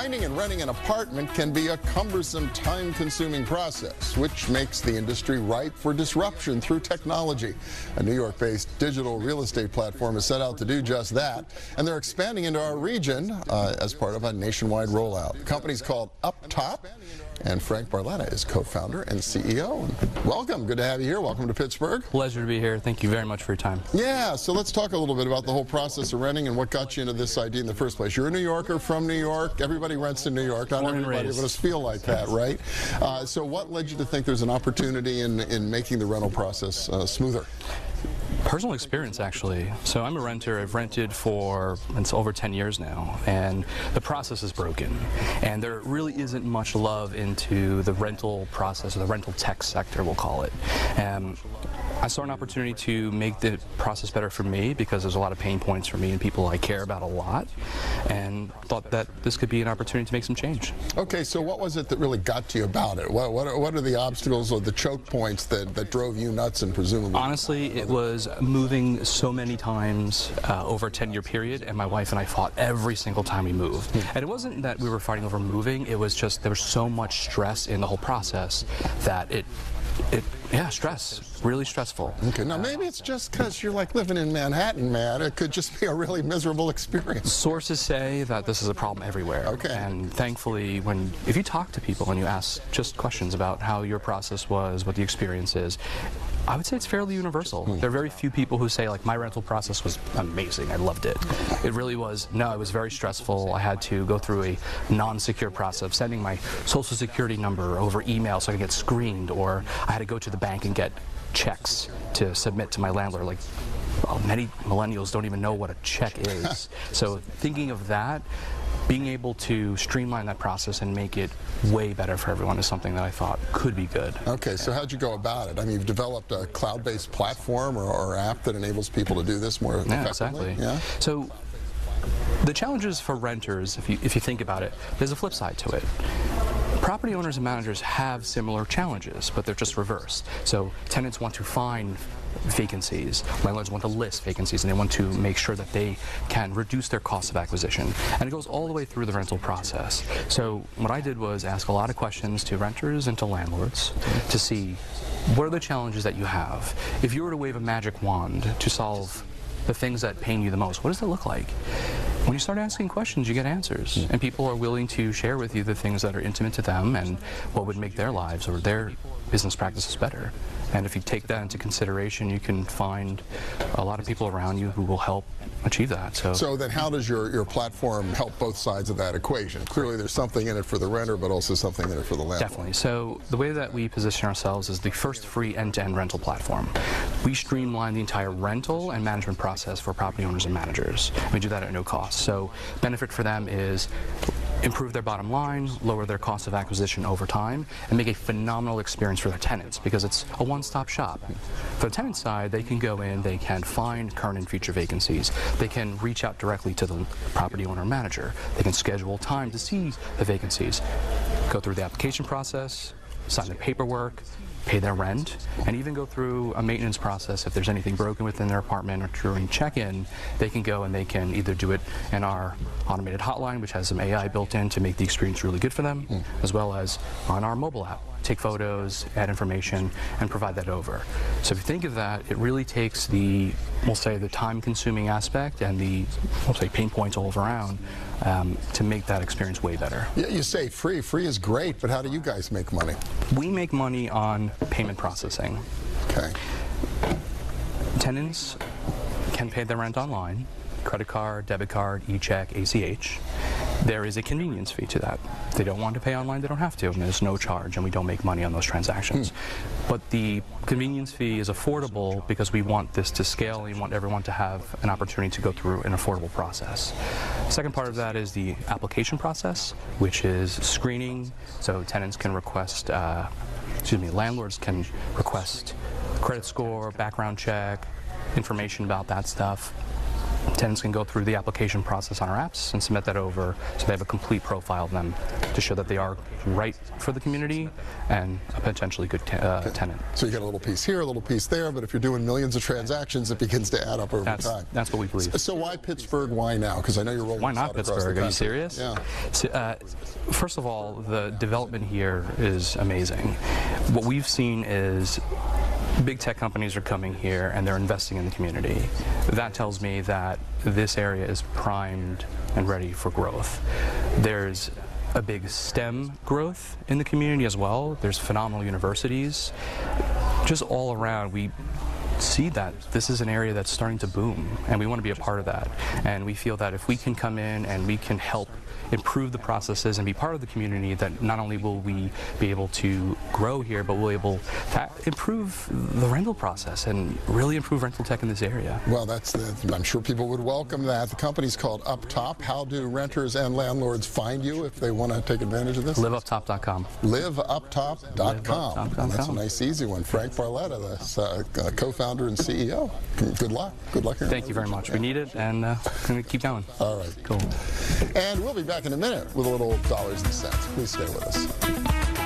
Finding and renting an apartment can be a cumbersome, time-consuming process, which makes the industry ripe for disruption through technology. A New York-based digital real estate platform is set out to do just that, and they're expanding into our region as part of a nationwide rollout. The company's called UpTop, and Frank Barletta is co-founder and CEO. Welcome. Good to have you here. Welcome to Pittsburgh. Pleasure to be here. Thank you very much for your time. Yeah, so let's talk a little bit about the whole process of renting and what got you into this idea in the first place. You're a New Yorker from New York. Everybody rents in New York. Not everybody would feel like that, right? So what led you to think there's an opportunity in making the rental process smoother? Personal experience, actually. So I'm a renter. I've rented for it's over 10 years now, and the process is broken. And there really isn't much love into the rental process, or the rental tech sector, we'll call it. I saw an opportunity to make the process better for me because there's a lot of pain points for me and people I care about a lot, and thought that this could be an opportunity to make some change. Okay, so what was it that really got to you about it? What are the obstacles or the choke points that drove you nuts and presumably? Honestly, it was moving so many times over a 10-year period, and my wife and I fought every single time we moved. And it wasn't that we were fighting over moving, it was just there was so much stress in the whole process that yeah, stress. Really stressful. Okay, now maybe it's just because you're like living in Manhattan, man. It could just be a really miserable experience. Sources say that this is a problem everywhere. Okay. And thankfully, if you talk to people and you ask just questions about how your process was, what the experience is, I would say it's fairly universal. There are very few people who say, like, my rental process was amazing, I loved it. It really was. No, it was very stressful. I had to go through a non-secure process of sending my social security number over email so I could get screened, or I had to go to the bank and get checks to submit to my landlord. Like, well, many millennials don't even know what a check is. So thinking of that, being able to streamline that process and make it way better for everyone is something that I thought could be good. Okay, so how'd you go about it? I mean, you've developed a cloud-based platform or app that enables people to do this more effectively? Yeah, exactly. Yeah? So the challenges for renters, if you think about it, there's a flip side to it. Property owners and managers have similar challenges, but they're just reversed. So tenants want to find vacancies, landlords want to list vacancies, and they want to make sure that they can reduce their cost of acquisition. And it goes all the way through the rental process. So what I did was ask a lot of questions to renters and to landlords to see what are the challenges that you have. If you were to wave a magic wand to solve the things that pain you the most, what does it look like? When you start asking questions, you get answers, and people are willing to share with you the things that are intimate to them and what would make their lives or their business practices better. And if you take that into consideration, you can find a lot of people around you who will help achieve that. So then how does your platform help both sides of that equation? Clearly there's something in it for the renter, but also something in it for the landlord. Definitely. So the way that we position ourselves is the first free end-to-end rental platform. We streamline the entire rental and management process for property owners and managers. We do that at no cost. So benefit for them is improve their bottom line, lower their cost of acquisition over time, and make a phenomenal experience for their tenants because it's a one-stop shop. For the tenant side, they can go in, they can find current and future vacancies, they can reach out directly to the property owner manager, they can schedule time to see the vacancies, go through the application process, sign the paperwork, pay their rent, and even go through a maintenance process. If there's anything broken within their apartment or during check-in, they can go and they can either do it in our automated hotline, which has some AI built in to make the experience really good for them, as well as on our mobile app. Take photos, add information, and provide that over. So if you think of that, it really takes the, we'll say, the time-consuming aspect and the, we'll say, pain points all around to make that experience way better. Yeah, you say free. Free is great, but how do you guys make money? We make money on payment processing. Okay. Tenants can pay their rent online, credit card, debit card, e-check, ACH. There is a convenience fee to that. If they don't want to pay online, they don't have to, and there's no charge, and we don't make money on those transactions. But the convenience fee is affordable because we want this to scale, and we want everyone to have an opportunity to go through an affordable process. The second part of that is the application process, which is screening. So tenants can request, landlords can request credit score, background check, information about that stuff. Tenants can go through the application process on our apps and submit that over, so they have a complete profile of them to show that they are right for the community and a potentially good tenant. So you get a little piece here, a little piece there, but if you're doing millions of transactions, it begins to add up over time. That's what we believe. So why Pittsburgh? Why now? Because I know you're rolling. Why not Pittsburgh? Are you serious? Yeah. So, first of all, the development here is amazing. What we've seen is big tech companies are coming here and they're investing in the community. That tells me that this area is primed and ready for growth. There's a big STEM growth in the community as well. There's phenomenal universities. Just all around, we see that this is an area that's starting to boom, and we want to be a part of that. And we feel that if we can come in and we can help improve the processes and be part of the community, that not only will we be able to grow here, but we'll be able to improve the rental process and really improve rental tech in this area. Well, I'm sure people would welcome that. The company's called UpTop. How do renters and landlords find you if they want to take advantage of this? LiveUpTop.com. LiveUpTop.com. That's a nice, easy one. Frank Barletta, the co-founder and CEO. Good luck. Good luck here. Thank you very much. We need it, and going to keep going. All right. Cool. And we'll be back in a minute with a little dollars and cents. Please stay with us.